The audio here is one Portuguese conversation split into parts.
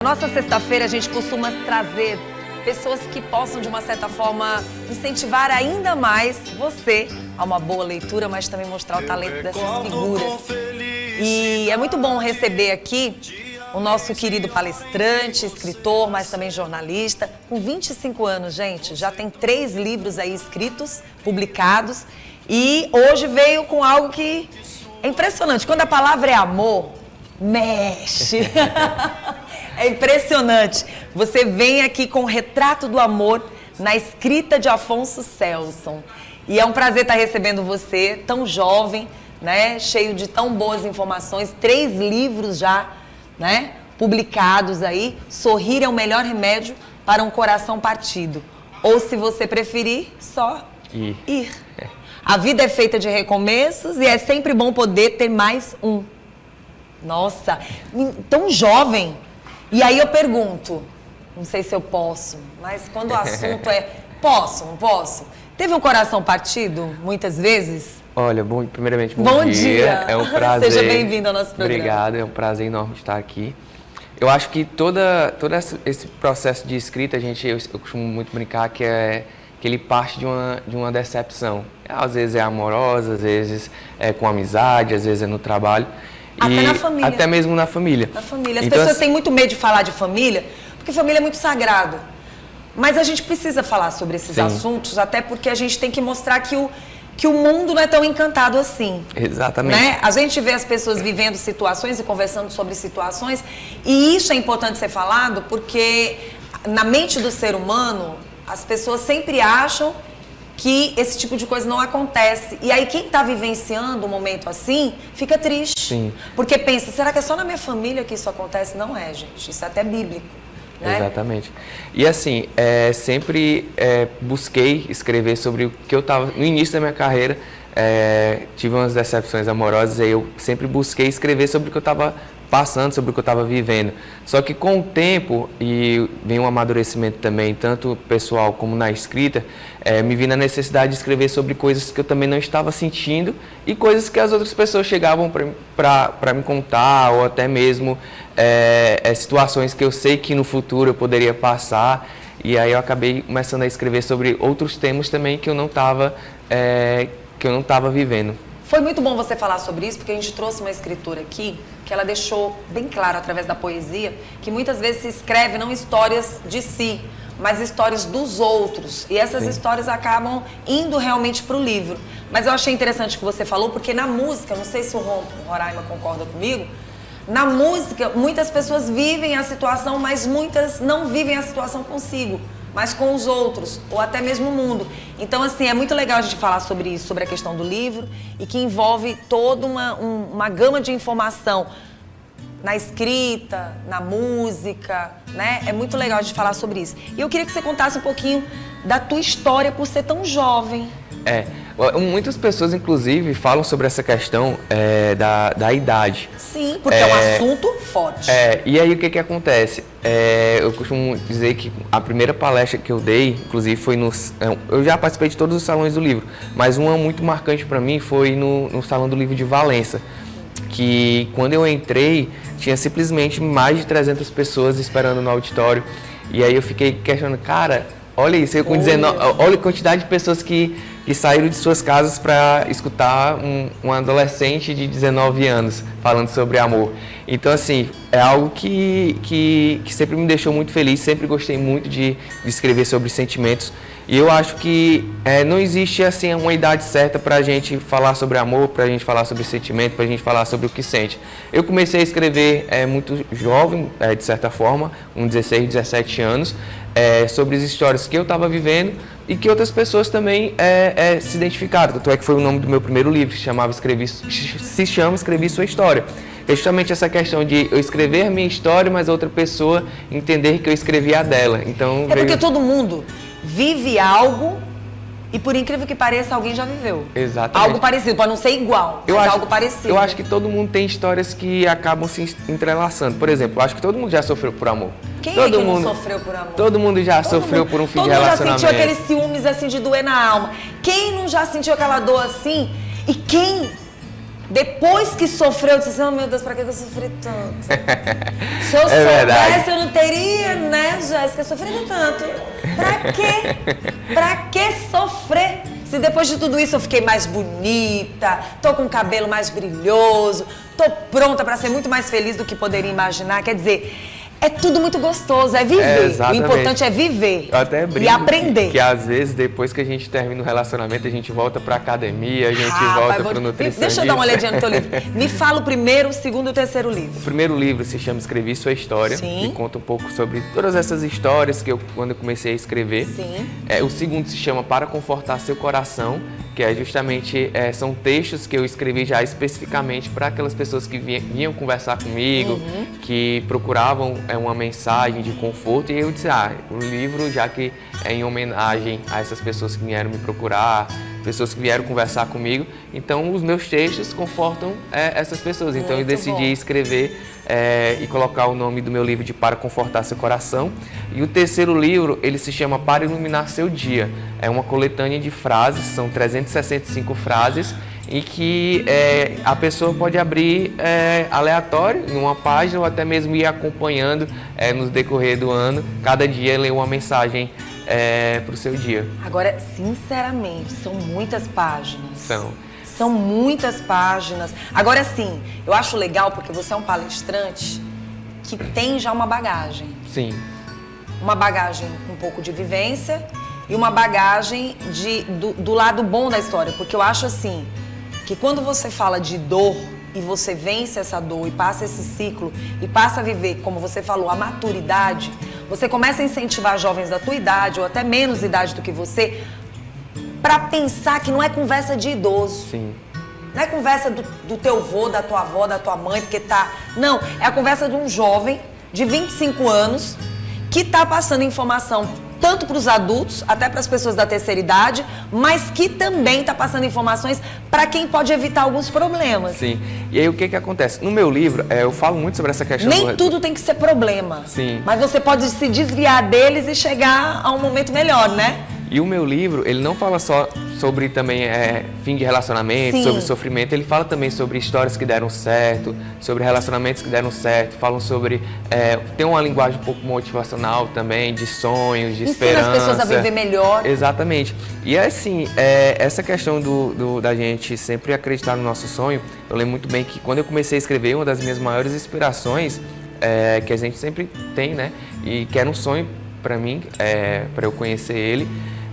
Nossa sexta-feira a gente costuma trazer pessoas que possam, de uma certa forma, incentivar ainda mais você a uma boa leitura, mas também mostrar o talento dessas figuras. E é muito bom receber aqui o nosso querido palestrante, escritor, mas também jornalista, com 25 anos, gente. Já tem 3 livros aí escritos, publicados, e hoje veio com algo que é impressionante. Quando a palavra é amor, mexe. É impressionante. Você vem aqui com o Retrato do Amor na escrita de Afonso Celson. E é um prazer estar recebendo você, tão jovem, né? Cheio de tão boas informações. 3 livros já, né? Publicados aí. Sorrir é o melhor remédio para um coração partido. Ou, se você preferir, só ir. A vida é feita de recomeços e é sempre bom poder ter mais um. Nossa, tão jovem. E aí eu pergunto, não sei se eu posso, mas quando o assunto é posso, não posso? Teve um coração partido, muitas vezes? Olha, primeiramente, bom dia. É um prazer. Seja bem-vindo ao nosso programa. Obrigado, é um prazer enorme estar aqui. Eu acho que todo esse processo de escrita, eu costumo muito brincar que ele parte de uma decepção. Às vezes é amorosa, às vezes é com amizade, às vezes é no trabalho. Até na família. Até mesmo na família. Na família. As então, pessoas têm muito medo de falar de família, porque família é muito sagrado. Mas a gente precisa falar sobre esses assuntos, até porque a gente tem que mostrar que o mundo não é tão encantado assim. Exatamente. Né? A gente vê as pessoas vivendo situações e conversando sobre situações, e isso é importante ser falado, porque na mente do ser humano, as pessoas sempre acham que esse tipo de coisa não acontece. E aí quem está vivenciando um momento assim, fica triste. Sim. Porque pensa, será que é só na minha família que isso acontece? Não é, gente. Isso é até bíblico. Né? Exatamente. E assim, sempre busquei escrever sobre o que eu estava... No início da minha carreira, tive umas decepções amorosas, e eu sempre busquei escrever sobre o que eu estava passando, sobre o que eu estava vivendo. Só que com o tempo, e vem um amadurecimento também, tanto pessoal como na escrita, me vi na necessidade de escrever sobre coisas que eu também não estava sentindo e coisas que as outras pessoas chegavam para me contar, ou até mesmo situações que eu sei que no futuro eu poderia passar. E aí eu acabei começando a escrever sobre outros temas também que eu não estava vivendo. Foi muito bom você falar sobre isso, porque a gente trouxe uma escritora aqui que ela deixou bem claro, através da poesia, que muitas vezes se escreve não histórias de si, mas histórias dos outros. E essas histórias acabam indo realmente para o livro. Mas eu achei interessante o que você falou, porque na música, não sei se o Roraima concorda comigo, na música muitas pessoas vivem a situação, mas muitas não vivem a situação consigo, mas com os outros, ou até mesmo o mundo. Então, assim, é muito legal a gente falar sobre isso, sobre a questão do livro, e que envolve toda uma gama de informação na escrita, na música, né? É muito legal a gente falar sobre isso. E eu queria que você contasse um pouquinho da tua história por ser tão jovem. Muitas pessoas, inclusive, falam sobre essa questão da idade. Sim, porque é um assunto forte. E aí o que acontece? Eu costumo dizer que a primeira palestra que eu dei, inclusive, foi eu já participei de todos os salões do livro, mas uma muito marcante para mim foi no Salão do Livro de Valença, que quando eu entrei, tinha simplesmente mais de 300 pessoas esperando no auditório. E aí eu fiquei questionando, cara, olha isso, olha a quantidade de pessoas que saíram de suas casas para escutar um adolescente de 19 anos falando sobre amor. Então, assim, é algo que sempre me deixou muito feliz, sempre gostei muito de escrever sobre sentimentos. E eu acho que não existe, assim, uma idade certa para a gente falar sobre amor, para a gente falar sobre sentimento, para a gente falar sobre o que sente. Eu comecei a escrever muito jovem, de certa forma, com 16, 17 anos, sobre as histórias que eu estava vivendo e que outras pessoas também se identificaram. Tanto é que foi o nome do meu primeiro livro, que se chama Escrevi Sua História. É justamente essa questão de eu escrever a minha história, mas a outra pessoa entender que eu escrevi a dela. Então, porque todo mundo vive algo e, por incrível que pareça, alguém já viveu. Exatamente. Algo parecido, pode não ser igual, mas algo parecido. Eu acho que todo mundo tem histórias que acabam se entrelaçando. Por exemplo, eu acho que todo mundo já sofreu por amor. Quem é que não sofreu por amor? Todo mundo já sofreu por um fim de relacionamento. Todo mundo já sentiu aqueles ciúmes assim de doer na alma. Quem não já sentiu aquela dor assim? E quem Depois que sofreu, eu disse assim, oh, meu Deus, pra que eu sofri tanto? Se eu verdade. eu não teria, né, Jéssica, sofrido tanto. Pra quê? Pra que sofrer? Se depois de tudo isso eu fiquei mais bonita, tô com o cabelo mais brilhoso, tô pronta pra ser muito mais feliz do que poderia imaginar, quer dizer... É tudo muito gostoso, é viver. O importante é viver. Eu até brinco e aprender. Que às vezes, depois que a gente termina o relacionamento, a gente volta pra academia, a gente volta pro nutricionista. Deixa eu dar uma olhadinha no teu livro. Me fala o primeiro, o segundo e o terceiro livro. O primeiro livro se chama Escrevi Sua História. Sim. E conta um pouco sobre todas essas histórias que quando eu comecei a escrever. Sim. O segundo se chama Para Confortar Seu Coração, que é justamente, são textos que eu escrevi já especificamente para aquelas pessoas que vinham conversar comigo, que procuravam uma mensagem de conforto, e eu disse, o livro, já que é em homenagem a essas pessoas que vieram me procurar, pessoas que vieram conversar comigo, então os meus textos confortam essas pessoas. Então eu decidi escrever e colocar o nome do meu livro de Para Confortar Seu Coração. E o terceiro livro, ele se chama Para Iluminar Seu Dia. É uma coletânea de frases, são 365 frases, em que a pessoa pode abrir aleatório em uma página ou até mesmo ir acompanhando no decorrer do ano. Cada dia ler uma mensagem para o seu dia. Agora, sinceramente, são muitas páginas. São muitas páginas. Agora, sim, eu acho legal porque você é um palestrante que tem já uma bagagem. Sim. Uma bagagem um pouco de vivência e uma bagagem do lado bom da história. Porque eu acho assim, que quando você fala de dor e você vence essa dor e passa esse ciclo e passa a viver, como você falou, a maturidade, você começa a incentivar jovens da tua idade ou até menos idade do que você para pensar que não é conversa de idoso. Sim. Não é conversa do teu avô, da tua avó, da tua mãe, porque tá... Não, é a conversa de um jovem de 25 anos que tá passando informação tanto para os adultos, até para as pessoas da terceira idade, mas que também está passando informações para quem pode evitar alguns problemas. Sim. E aí o que acontece? No meu livro, eu falo muito sobre essa questão... Nem tudo tem que ser problema. Sim. Mas você pode se desviar deles e chegar a um momento melhor, né? E o meu livro, ele não fala só sobre também fim de relacionamento, Sim. sobre sofrimento, ele fala também sobre histórias que deram certo, sobre relacionamentos que deram certo, falam sobre... tem uma linguagem um pouco motivacional também, de sonhos, de esperança. Ensina as pessoas a viver melhor. Exatamente. E assim, essa questão da gente sempre acreditar no nosso sonho, eu lembro muito bem que quando eu comecei a escrever, uma das minhas maiores inspirações, que a gente sempre tem, né, e que era um sonho para mim, para eu conhecer ele,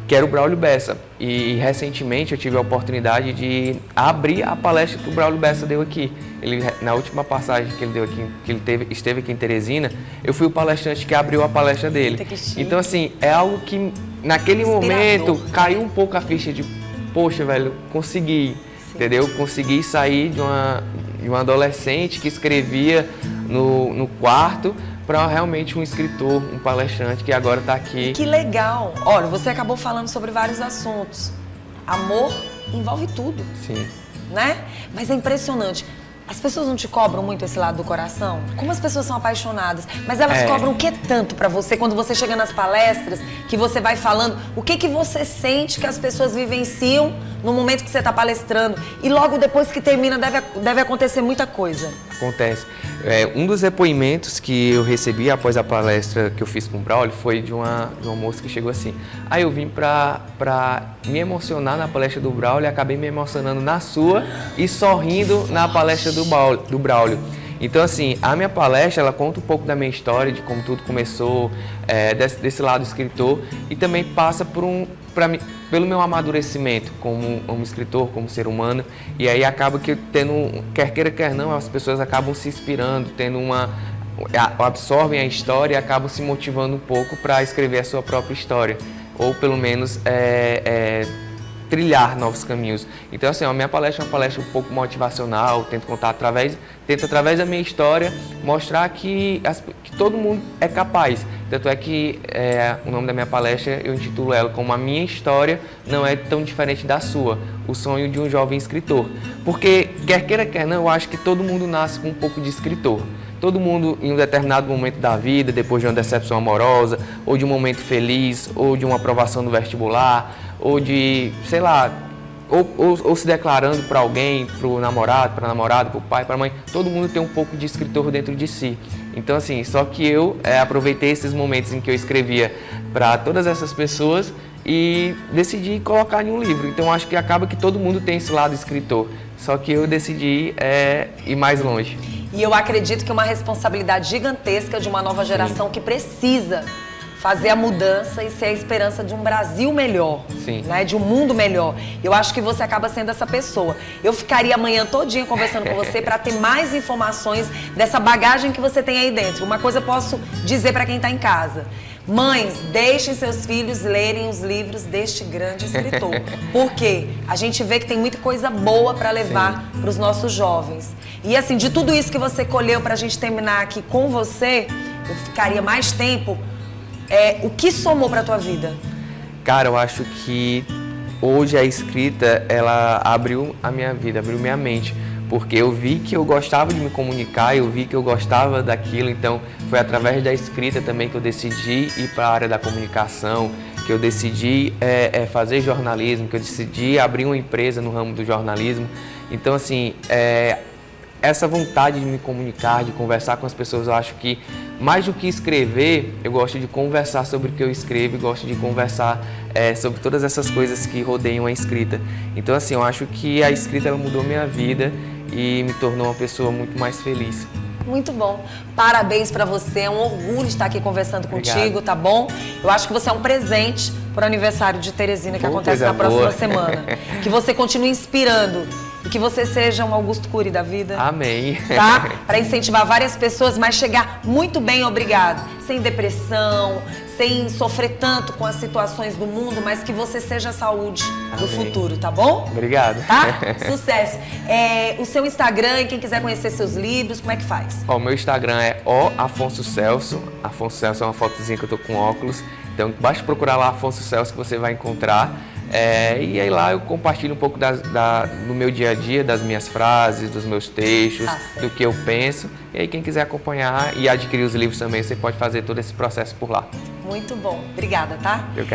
que era o Braulio Bessa. E recentemente eu tive a oportunidade de abrir a palestra que o Braulio Bessa deu aqui. Ele, na última passagem que ele deu aqui, que ele esteve aqui em Teresina, eu fui o palestrante que abriu a palestra dele. Então assim, é algo que naquele momento caiu um pouco a ficha de, poxa, velho, consegui, entendeu? Consegui sair de uma adolescente que escrevia no quarto para realmente um escritor, um palestrante que agora está aqui. Que legal! Olha, você acabou falando sobre vários assuntos. Amor envolve tudo. Sim. Né? Mas é impressionante. As pessoas não te cobram muito esse lado do coração? Como as pessoas são apaixonadas. Mas elas cobram o que tanto pra você quando você chega nas palestras, que você vai falando, o que você sente que as pessoas vivenciam no momento que você está palestrando? E logo depois que termina deve acontecer muita coisa. Acontece. Um dos depoimentos que eu recebi após a palestra que eu fiz com o Braulio foi de uma moça que chegou assim. Eu vim pra me emocionar na palestra do Braulio e acabei me emocionando na sua e sorrindo na palestra do Braulio. Então, assim, a minha palestra, ela conta um pouco da minha história, de como tudo começou, desse lado escritor, e também passa pelo meu amadurecimento como um escritor, como ser humano, e aí acaba que quer queira, quer não, as pessoas acabam se inspirando, absorvem a história e acabam se motivando um pouco para escrever a sua própria história, ou pelo menos trilhar novos caminhos. Então, assim, a minha palestra é uma palestra um pouco motivacional, tento através da minha história mostrar que todo mundo é capaz. Tanto é que o nome da minha palestra, eu intitulo ela como A Minha História Não É Tão Diferente da Sua, o sonho de um jovem escritor. Porque, quer queira, quer não, eu acho que todo mundo nasce com um pouco de escritor. Todo mundo, em um determinado momento da vida, depois de uma decepção amorosa, ou de um momento feliz, ou de uma aprovação no vestibular, ou de, sei lá, ou se declarando para alguém, para o namorado, para a namorada, para o pai, para a mãe. Todo mundo tem um pouco de escritor dentro de si. Então, assim, só que eu aproveitei esses momentos em que eu escrevia para todas essas pessoas e decidi colocar em um livro. Então, acho que acaba que todo mundo tem esse lado escritor. Só que eu decidi ir mais longe. E eu acredito que é uma responsabilidade gigantesca de uma nova geração que precisa fazer a mudança e ser a esperança de um Brasil melhor, né? De um mundo melhor. Eu acho que você acaba sendo essa pessoa. Eu ficaria amanhã todinha conversando com você para ter mais informações dessa bagagem que você tem aí dentro. Uma coisa eu posso dizer para quem está em casa. Mães, deixem seus filhos lerem os livros deste grande escritor. Por quê? A gente vê que tem muita coisa boa para levar para os nossos jovens. E assim, de tudo isso que você colheu para a gente terminar aqui com você, eu ficaria mais tempo. O que somou para a tua vida? Cara, eu acho que hoje a escrita, ela abriu a minha vida, abriu minha mente. Porque eu vi que eu gostava de me comunicar, eu vi que eu gostava daquilo, então foi através da escrita também que eu decidi ir para a área da comunicação, que eu decidi fazer jornalismo, que eu decidi abrir uma empresa no ramo do jornalismo. Então, assim, essa vontade de me comunicar, de conversar com as pessoas, eu acho que mais do que escrever, eu gosto de conversar sobre o que eu escrevo, gosto de conversar sobre todas essas coisas que rodeiam a escrita. Então, assim, eu acho que a escrita ela mudou minha vida e me tornou uma pessoa muito mais feliz. Muito bom. Parabéns pra você. É um orgulho estar aqui conversando contigo, Obrigado. Tá bom? Eu acho que você é um presente pro aniversário de Teresina que acontece na próxima semana. Que você continue inspirando e que você seja um Augusto Cury da vida. Amém. Tá? Para incentivar várias pessoas, mas chegar muito bem, obrigado. Sem depressão, sem sofrer tanto com as situações do mundo, mas que você seja a saúde do futuro, tá bom? Obrigado. Tá? Sucesso. O seu Instagram, e quem quiser conhecer seus livros, como é que faz? O meu Instagram é Afonso Celso. Afonso Celso é uma fotozinha que eu tô com óculos. Então, basta procurar lá Afonso Celso que você vai encontrar. E aí lá eu compartilho um pouco do meu dia a dia, das minhas frases, dos meus textos, do que eu penso. E aí quem quiser acompanhar e adquirir os livros também, você pode fazer todo esse processo por lá. Muito bom. Obrigada, tá? Eu que agradeço.